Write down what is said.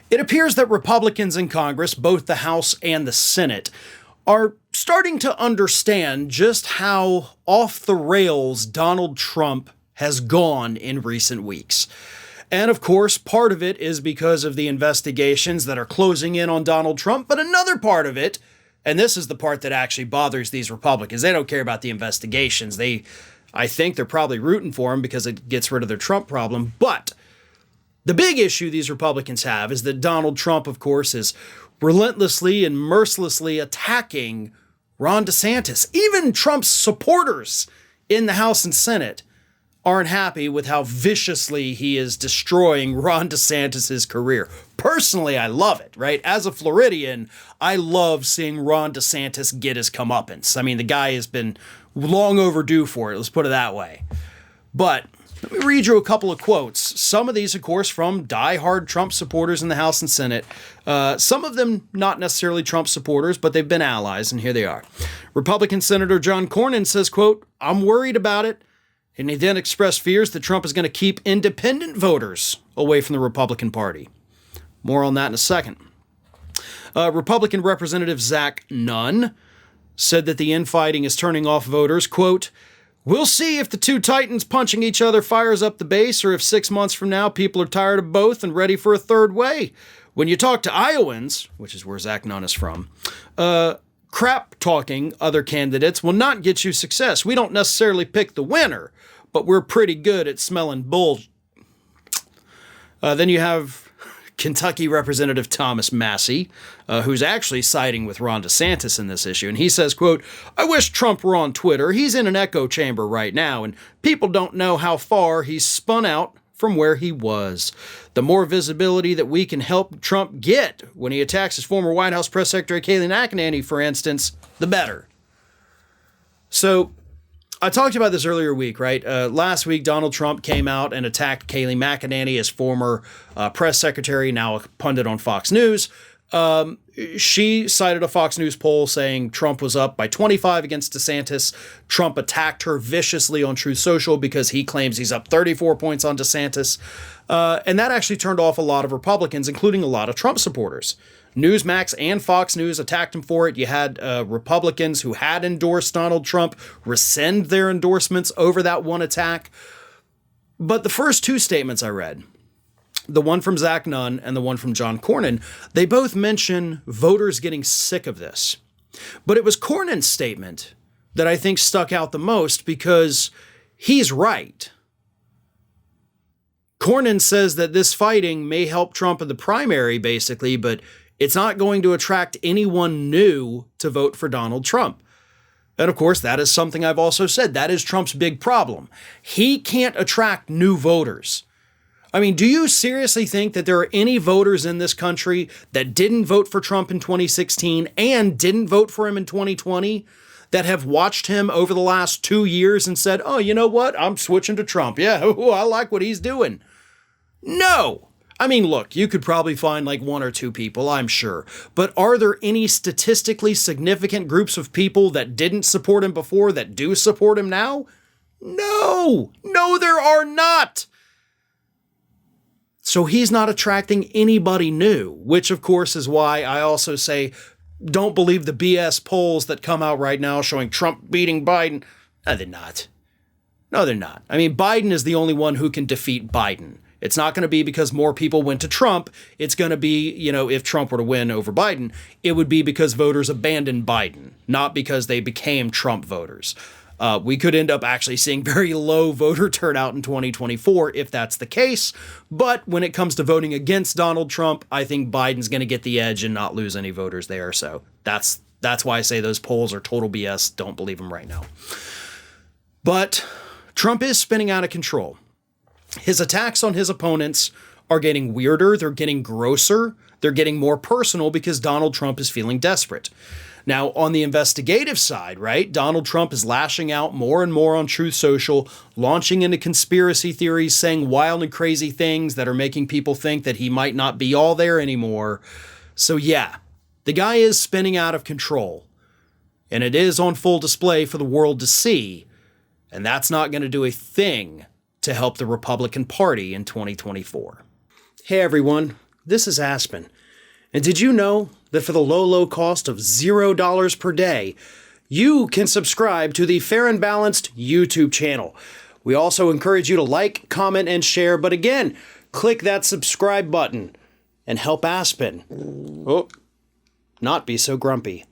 It appears that Republicans in Congress, both the House and the Senate, are starting to understand just how off the rails Donald Trump has gone in recent weeks. And of course, part of it is because of the investigations that are closing in on Donald Trump, but another part of it, and this is the part that actually bothers these Republicans, they don't care about the investigations. I think they're probably rooting for him because it gets rid of their Trump problem, but the big issue these Republicans have is that Donald Trump, of course, is relentlessly and mercilessly attacking Ron DeSantis. Even Trump's supporters in the House and Senate aren't happy with how viciously he is destroying Ron DeSantis' career. Personally, I love it, right? As a Floridian, I love seeing Ron DeSantis get his comeuppance. I mean, the guy has been long overdue for it, let's put it that way. But let me read you a couple of quotes. Some of these, of course, from diehard Trump supporters in the House and Senate. Some of them not necessarily Trump supporters, but they've been allies, and here they are. Republican Senator John Cornyn says, quote, "I'm worried about it." And he then expressed fears that Trump is going to keep independent voters away from the Republican Party. More on that in a second. Republican Representative Zach Nunn said that the infighting is turning off voters. Quote, "We'll see if the two titans punching each other fires up the base or if 6 months from now people are tired of both and ready for a third way. When you talk to Iowans," which is where Zach Nunn is from, crap talking other candidates will not get you success. We don't necessarily pick the winner, but we're pretty good at smelling bull. Then you have Kentucky Representative Thomas Massey, who's actually siding with Ron DeSantis in this issue. And he says, quote, "I wish Trump were on Twitter. He's in an echo chamber right now, and people don't know how far he's spun out from where he was. The more visibility that we can help Trump get when he attacks his former White House press secretary Kayleigh McEnany, for instance, the better." So I talked about this earlier week, right? Last week, Donald Trump came out and attacked Kayleigh McEnany, his former press secretary, now a pundit on Fox News. She cited a Fox News poll saying Trump was up by 25 against DeSantis. Trump attacked her viciously on Truth Social because he claims he's up 34 points on DeSantis. And that actually turned off a lot of Republicans, including a lot of Trump supporters. Newsmax and Fox News attacked him for it. You had Republicans who had endorsed Donald Trump rescind their endorsements over that one attack. But the first two statements I read, the one from Zach Nunn and the one from John Cornyn, they both mention voters getting sick of this. But it was Cornyn's statement that I think stuck out the most because he's right. Cornyn says that this fighting may help Trump in the primary, basically, but it's not going to attract anyone new to vote for Donald Trump. And of course, that is something I've also said. That is Trump's big problem. He can't attract new voters. I mean, do you seriously think that there are any voters in this country that didn't vote for Trump in 2016 and didn't vote for him in 2020 that have watched him over the last 2 years and said, "Oh, you know what? I'm switching to Trump. Yeah, I like what he's doing." No. I mean, look, you could probably find like one or two people, I'm sure. But are there any statistically significant groups of people that didn't support him before that do support him now? No. No, there are not. So he's not attracting anybody new, which of course is why I also say, don't believe the BS polls that come out right now showing Trump beating Biden. No, they're not. No, they're not. I mean, Biden is the only one who can defeat Biden. It's not going to be because more people went to Trump. It's going to be, if Trump were to win over Biden, it would be because voters abandoned Biden, not because they became Trump voters. We could end up actually seeing very low voter turnout in 2024 if that's the case. But when it comes to voting against Donald Trump, I think Biden's going to get the edge and not lose any voters there. So that's why I say those polls are total BS. Don't believe them right now. But Trump is spinning out of control. His attacks on his opponents are getting weirder. They're getting grosser. They're getting more personal because Donald Trump is feeling desperate. Now, on the investigative side, right, Donald Trump is lashing out more and more on Truth Social, launching into conspiracy theories, saying wild and crazy things that are making people think that he might not be all there anymore. So yeah, the guy is spinning out of control. And it is on full display for the world to see. And that's not going to do a thing to help the Republican Party in 2024. Hey everyone. this is Aspen. And did you know that for the low cost of $0 per day, you can subscribe to the Fair and Balanced YouTube channel? We also encourage you to like, comment, and share, but again, click that subscribe button and help Aspen not be so grumpy.